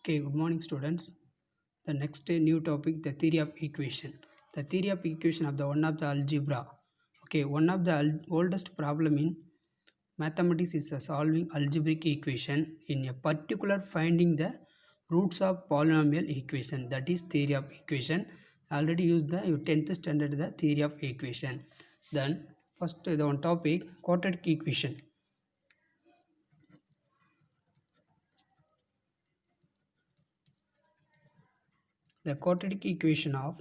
Okay, good morning, students. The next new topic, the theory of equation. The theory of equation of the one of the algebra. Okay, one of the oldest problem in mathematics is solving algebraic equation in a particular finding the roots of polynomial equation. That is theory of equation. Already used the 10th standard the theory of equation. Then first the one topic quadratic equation. The quadratic equation of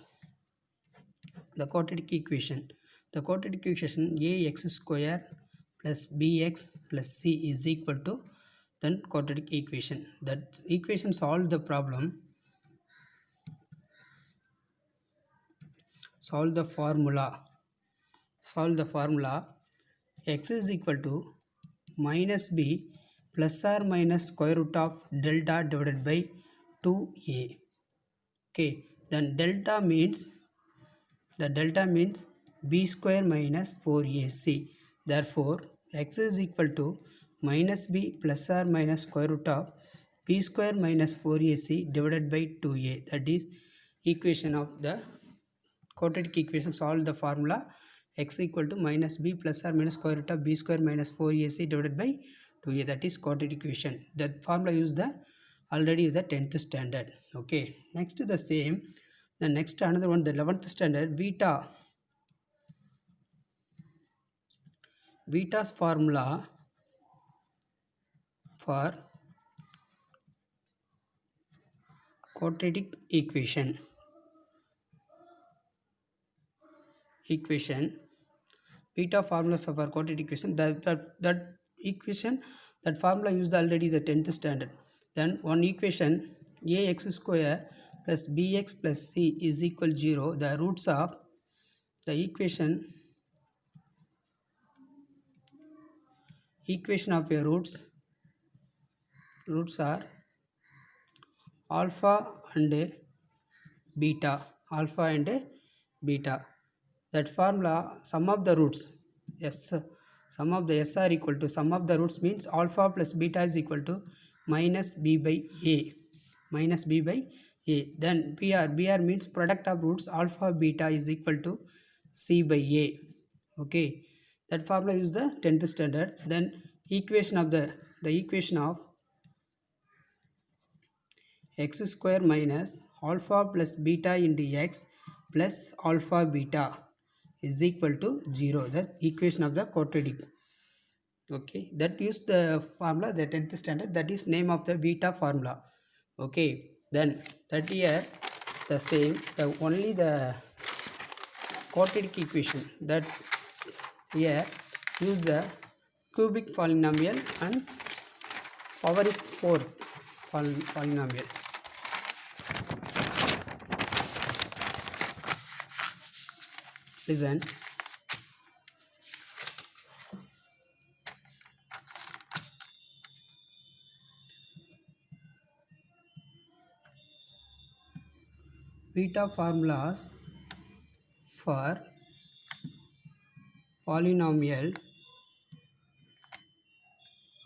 the quadratic equation. The quadratic equation ax square plus bx plus c is equal to then quadratic equation. That equation solve the problem. Solve the formula. Solve the formula. X is equal to minus b plus or minus square root of delta divided by 2a. Okay. Then delta means b square minus 4ac. Therefore, x is equal to minus b plus or minus square root of b square minus 4ac divided by 2a. That is equation of the quadratic equation. Solve the formula x equal to minus b plus or minus square root of b square minus 4ac divided by 2a. That is quadratic equation. That formula use the already use the 10th standard. Okay. Next the same. The next another one, the 11th standard, beta's formula for quadratic equation. Beta formulas for quadratic equation. That equation, that formula used already the 10th standard. Then one equation ax square plus bx plus c is equal 0. The roots of the equation of your roots are alpha and beta. That formula, sum of the roots, sum of the s are equal to sum of the roots means alpha plus beta is equal to minus b by a. Then br means product of roots alpha beta is equal to c by a. Okay, that formula use the 10th standard. Then equation of the equation of x square minus alpha plus beta into x plus alpha beta is equal to 0. The equation of the quadratic. Okay, that use the formula, the 10th standard, that is name of the beta formula. Okay, then that here the same, the only the quadratic equation, that here use the cubic polynomial and power is 4 polynomial. Listen. Beta formulas for polynomial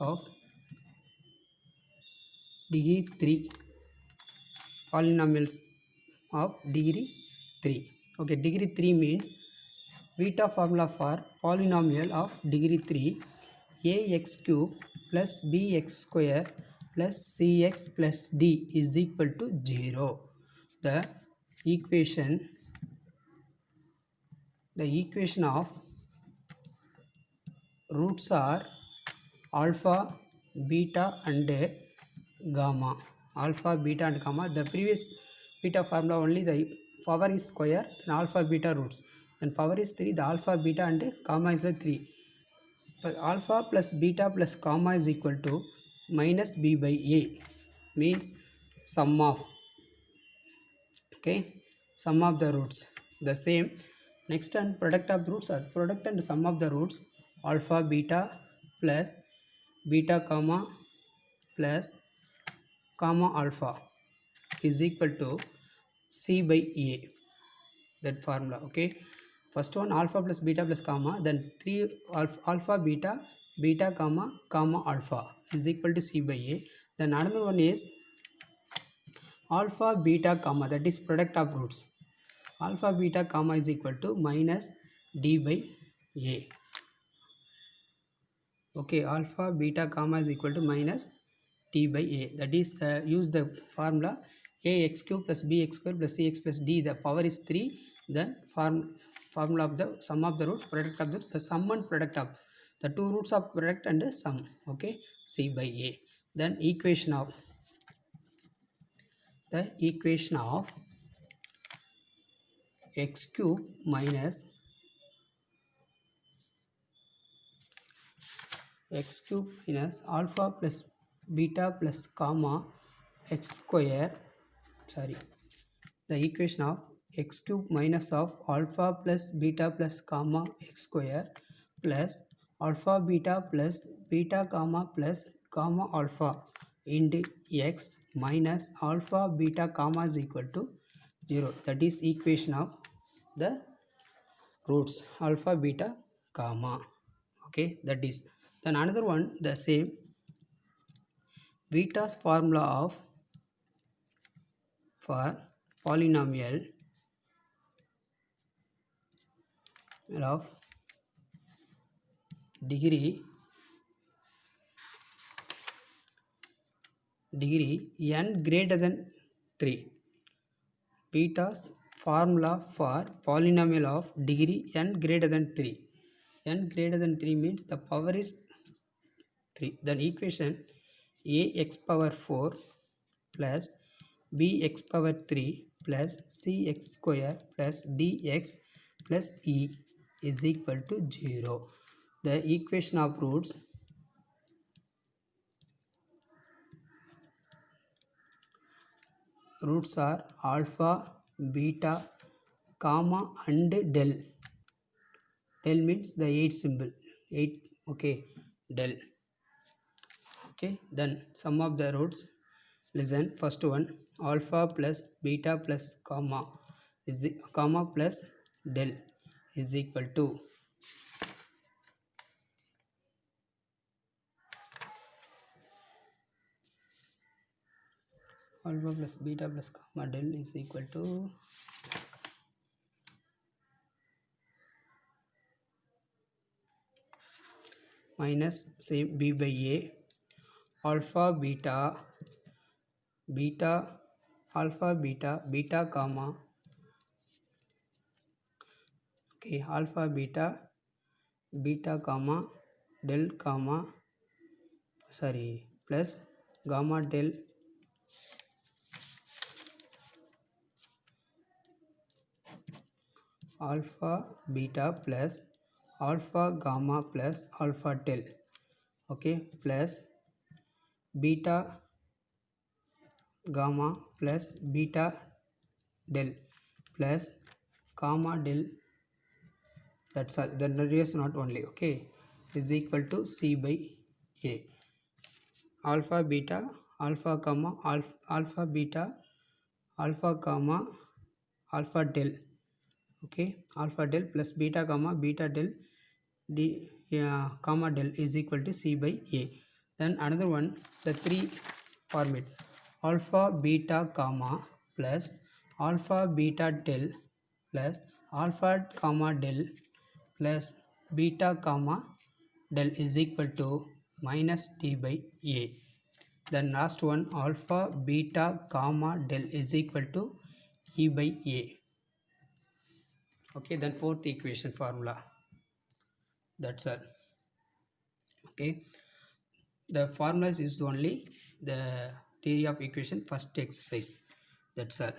of degree 3. Polynomials of degree 3. Okay, degree 3 means beta formula for polynomial of degree 3, ax cube plus bx square plus cx plus d is equal to 0. The equation of roots are alpha, beta and gamma. The previous beta formula only the power is square, then alpha beta roots. Then power is 3, the alpha beta and gamma is a 3. But alpha plus beta plus gamma is equal to minus b by a, means sum of, okay, sum of the roots. The same next, and product of roots are product and sum of the roots alpha beta plus beta gamma plus gamma alpha is equal to c by a. That formula. Okay, first one alpha plus beta plus gamma, then 3 alpha beta gamma alpha is equal to c by a. Then another one is alpha beta comma, that is product of roots. Alpha beta comma is equal to minus d by a. Okay, alpha beta comma is equal to minus t by a. That is the use the formula ax cube plus bx square plus cx plus d. The power is 3. Then formula of the sum of the root, product of the sum and product of the two roots of product and the sum. Okay, c by a. Then equation of x cube minus alpha plus beta plus comma x square, sorry, the equation of x cube minus of alpha plus beta plus comma x square plus alpha beta plus beta comma plus comma alpha into x minus alpha beta comma is equal to 0. That is equation of the roots alpha beta comma. Okay, that is. Then another one, the same beta's formula of for polynomial of degree n greater than 3. Beta's formula for polynomial of degree n greater than 3. N greater than 3 means the power is 3. Then equation ax power 4 plus bx power 3 plus cx square plus dx plus e is equal to 0. The equation of roots are alpha, beta, comma and del. Del means the 8 symbol. 8, okay, del. Okay, then sum of the roots. Listen, first one, alpha plus beta plus comma plus del is equal to alpha plus beta plus comma del is equal to minus same b by a alpha beta alpha beta comma, okay, alpha beta comma del comma, sorry, plus gamma del alpha beta plus alpha gamma plus alpha del, okay, plus beta gamma plus beta del plus gamma del, that's all. The radius not only, okay, is equal to c by a. Alpha beta alpha comma alpha beta alpha comma alpha del, okay, alpha del plus beta comma beta del d comma del is equal to c by a. Then another one, the 3 format alpha beta comma plus alpha beta del plus alpha comma del plus beta comma del is equal to minus d by a. Then last one, alpha beta comma del is equal to e by a. Okay, then fourth equation formula, that's all. Okay, the formulas is only the theory of equation first exercise, that's all.